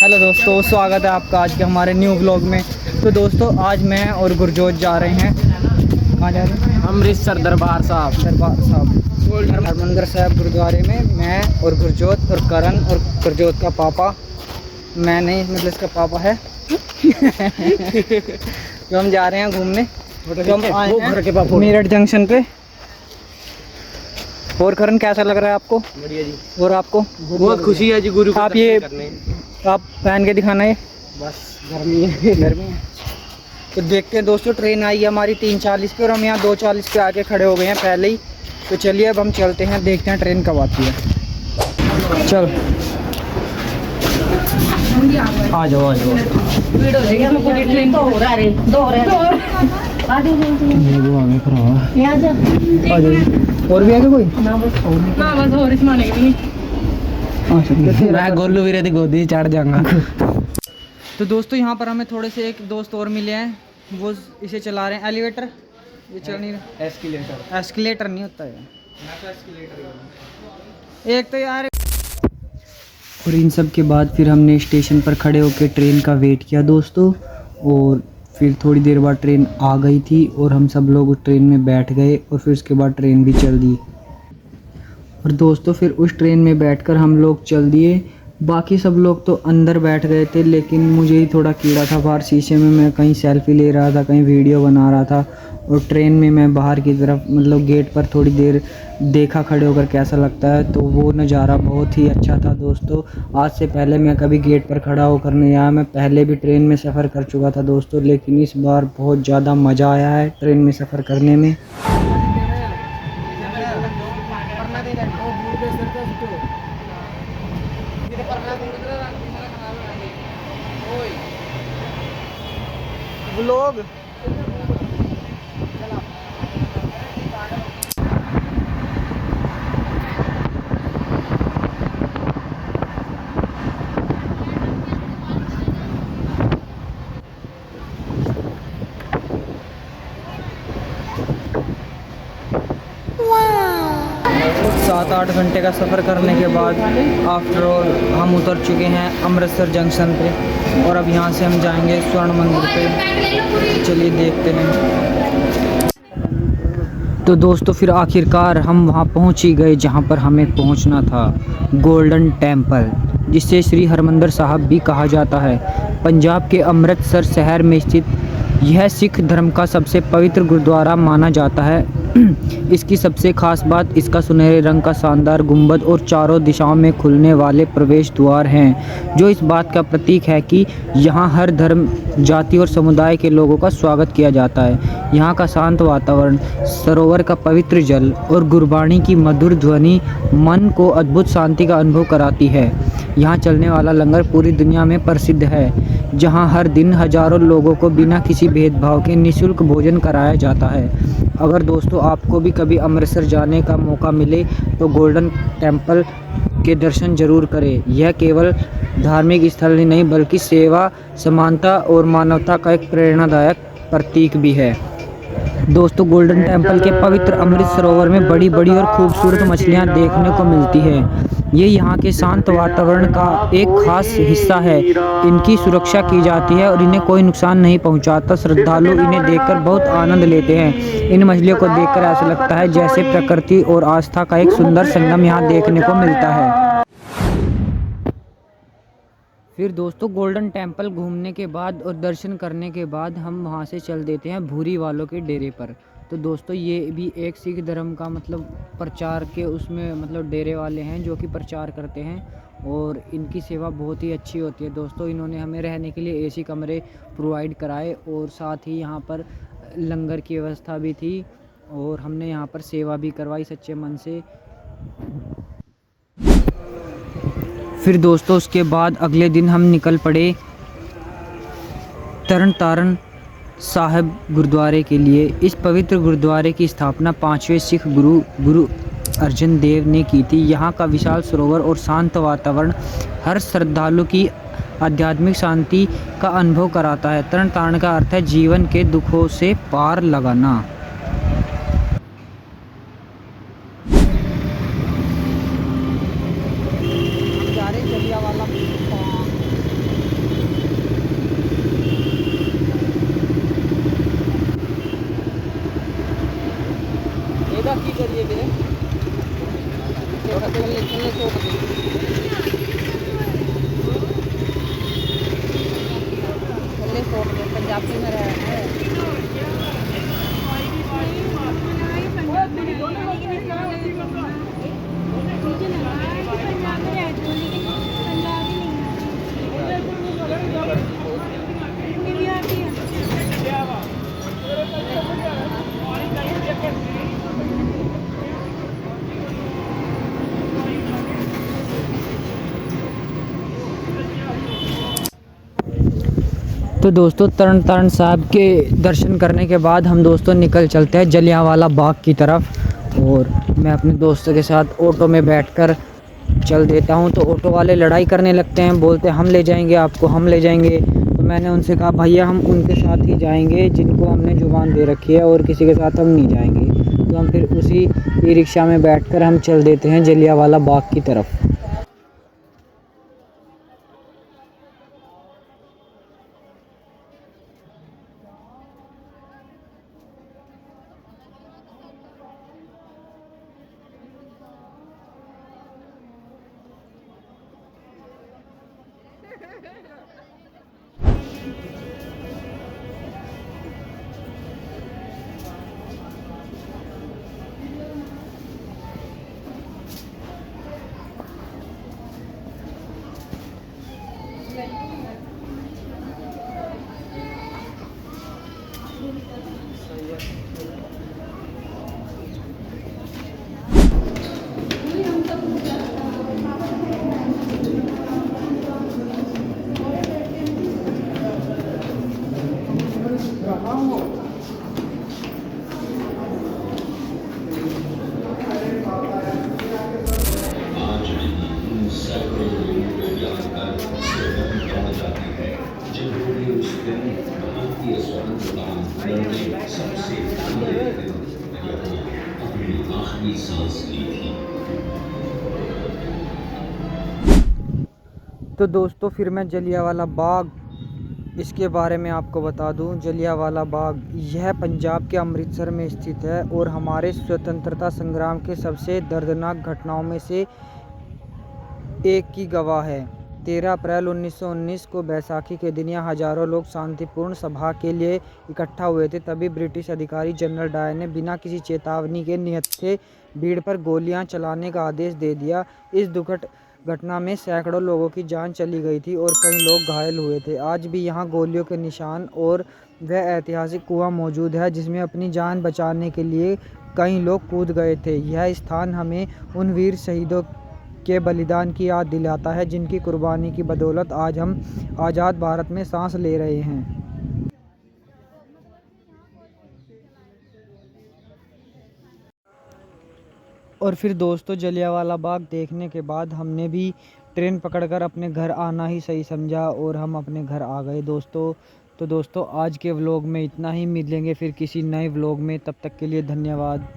Hello दोस्तों, स्वागत है आपका आज के हमारे न्यू व्लॉग में। तो दोस्तों आज मैं और गुरजोत जा रहे हैं, कहाँ जा रहे हैं? अमृतसर दरबार साहब हरमंदिर साहब गुरुद्वारे में। मैं और गुरजोत और करण और गुरजोत का पापा, मैं नहीं मतलब इसका पापा है तो हम जा रहे हैं घूमने। तो हम आए हैं मेरठ जंक्शन पे। और करण कैसा लग रहा है आपको? बढ़िया जी। और आपको? बहुत खुशी है जी गुरु को आप ये करने। आप पहन के दिखाना है। बस गर्मी है गर्मी है तो देखते हैं दोस्तों। ट्रेन आई है हमारी 3:40 पे और हम यहाँ 2:40 पे आके खड़े हो गए हैं पहले ही। तो चलिए अब हम चलते हैं, देखते हैं ट्रेन कब आती है। चल आ जाओ आ जाओ। और भी आगे कोई मैं गोलू वीरे दी गोदी चढ़ जाऊंगा। तो दोस्तों यहाँ पर हमें थोड़े से एक दोस्त और मिले हैं, वो इसे चला रहे हैं। एलिवेटर ये चल नहीं रहा। एस्केलेटर नहीं होता है, एक तो यार। और इन सब के बाद फिर हमने स्टेशन पर खड़े होकर ट्रेन का वेट किया दोस्तों। और फिर थोड़ी देर बाद ट्रेन आ गई थी और हम सब लोग उस ट्रेन में बैठ गए और फिर उसके बाद ट्रेन भी चल दी। और दोस्तों फिर उस ट्रेन में बैठकर हम लोग चल दिए। बाकी सब लोग तो अंदर बैठ गए थे, लेकिन मुझे ही थोड़ा कीड़ा था बाहर शीशे में। मैं कहीं सेल्फी ले रहा था, कहीं वीडियो बना रहा था। और ट्रेन में मैं बाहर की तरफ मतलब गेट पर थोड़ी देर देखा खड़े होकर कैसा लगता है। तो वो नज़ारा बहुत ही अच्छा था दोस्तों। आज से पहले मैं कभी गेट पर खड़ा होकर नहीं आया। मैं पहले भी ट्रेन में सफ़र कर चुका था दोस्तों, लेकिन इस बार बहुत ज़्यादा मज़ा आया है ट्रेन में सफ़र करने में। व्लॉग सात आठ घंटे का सफ़र करने के बाद आफ्टर ऑल हम उतर चुके हैं अमृतसर जंक्शन पे। और अब यहाँ से हम जाएंगे स्वर्ण मंदिर पे। चलिए देखते हैं। तो दोस्तों फिर आखिरकार हम वहाँ पहुँच ही गए जहाँ पर हमें पहुँचना था, गोल्डन टेम्पल, जिसे श्री हरमंदिर साहब भी कहा जाता है। पंजाब के अमृतसर शहर में स्थित यह सिख धर्म का सबसे पवित्र गुरुद्वारा माना जाता है। इसकी सबसे खास बात इसका सुनहरे रंग का शानदार गुंबद और चारों दिशाओं में खुलने वाले प्रवेश द्वार हैं, जो इस बात का प्रतीक है कि यहाँ हर धर्म, जाति और समुदाय के लोगों का स्वागत किया जाता है। यहाँ का शांत वातावरण, सरोवर का पवित्र जल और गुरबाणी की मधुर ध्वनि मन को अद्भुत शांति का अनुभव कराती है। यहाँ चलने वाला लंगर पूरी दुनिया में प्रसिद्ध है, जहाँ हर दिन हजारों लोगों को बिना किसी भेदभाव के निःशुल्क भोजन कराया जाता है। अगर दोस्तों आपको भी कभी अमृतसर जाने का मौका मिले तो गोल्डन टेम्पल के दर्शन जरूर करें। यह केवल धार्मिक स्थल ही नहीं बल्कि सेवा, समानता और मानवता का एक प्रेरणादायक प्रतीक भी है। दोस्तों गोल्डन टेम्पल के पवित्र अमृत सरोवर में बड़ी बड़ी और खूबसूरत मछलियां देखने को मिलती है। ये यहाँ के शांत वातावरण का एक खास हिस्सा है। इनकी सुरक्षा की जाती है और इन्हें कोई नुकसान नहीं पहुँचाता। श्रद्धालु इन्हें देखकर बहुत आनंद लेते हैं। इन मछलियों को देखकर ऐसा लगता है जैसे प्रकृति और आस्था का एक सुंदर संगम यहाँ देखने को मिलता है। फिर दोस्तों गोल्डन टेम्पल घूमने के बाद और दर्शन करने के बाद हम वहाँ से चल देते हैं भूरी वालों के डेरे पर। तो दोस्तों ये भी एक सिख धर्म का मतलब प्रचार के उसमें मतलब डेरे वाले हैं जो कि प्रचार करते हैं और इनकी सेवा बहुत ही अच्छी होती है दोस्तों। इन्होंने हमें रहने के लिए एसी कमरे प्रोवाइड कराए और साथ ही यहाँ पर लंगर की व्यवस्था भी थी और हमने यहाँ पर सेवा भी करवाई सच्चे मन से। फिर दोस्तों उसके बाद अगले दिन हम निकल पड़े तरन तारण साहिब गुरुद्वारे के लिए। इस पवित्र गुरुद्वारे की स्थापना 5वें सिख गुरु अर्जन देव ने की थी। यहाँ का विशाल सरोवर और शांत वातावरण हर श्रद्धालु की आध्यात्मिक शांति का अनुभव कराता है। तरन तारण का अर्थ है जीवन के दुखों से पार लगाना। तो दोस्तों तरन तारण साहब के दर्शन करने के बाद हम दोस्तों निकल चलते हैं जलियांवाला बाग की तरफ। और मैं अपने दोस्तों के साथ ऑटो में बैठकर चल देता हूं। तो ऑटो वाले लड़ाई करने लगते हैं, बोलते हैं हम ले जाएंगे आपको, हम ले जाएंगे। तो मैंने उनसे कहा भैया हम उनके साथ ही जाएंगे जिनको हमने जुबान दे रखी है, और किसी के साथ हम नहीं जाएंगे। तो हम फिर उसी ई रिक्शा में बैठकर हम चल देते हैं जलियांवाला बाग की तरफ। तो दोस्तों फिर मैं जलियांवाला बाग इसके बारे में आपको बता दूं। जलियांवाला बाग यह पंजाब के अमृतसर में स्थित है और हमारे स्वतंत्रता संग्राम के सबसे दर्दनाक घटनाओं में से एक की गवाह है। 13 अप्रैल 1919 को बैसाखी के दिन यहाँ हजारों लोग शांतिपूर्ण सभा के लिए इकट्ठा हुए थे। तभी ब्रिटिश अधिकारी जनरल डायर ने बिना किसी चेतावनी के निहत्थे भीड़ पर गोलियां चलाने का आदेश दे दिया। इस दुखद घटना में सैकड़ों लोगों की जान चली गई थी और कई लोग घायल हुए थे। आज भी यहाँ गोलियों के निशान और वह ऐतिहासिक कुआं मौजूद है जिसमें अपनी जान बचाने के लिए कई लोग कूद गए थे। यह स्थान हमें उन वीर शहीदों के बलिदान की याद दिलाता है जिनकी कुर्बानी की बदौलत आज हम आज़ाद भारत में सांस ले रहे हैं। और फिर दोस्तों जलियांवाला बाग देखने के बाद हमने भी ट्रेन पकड़कर अपने घर आना ही सही समझा और हम अपने घर आ गए दोस्तों। तो दोस्तों आज के व्लॉग में इतना ही, मिलेंगे फिर किसी नए व्लॉग में, तब तक के लिए धन्यवाद।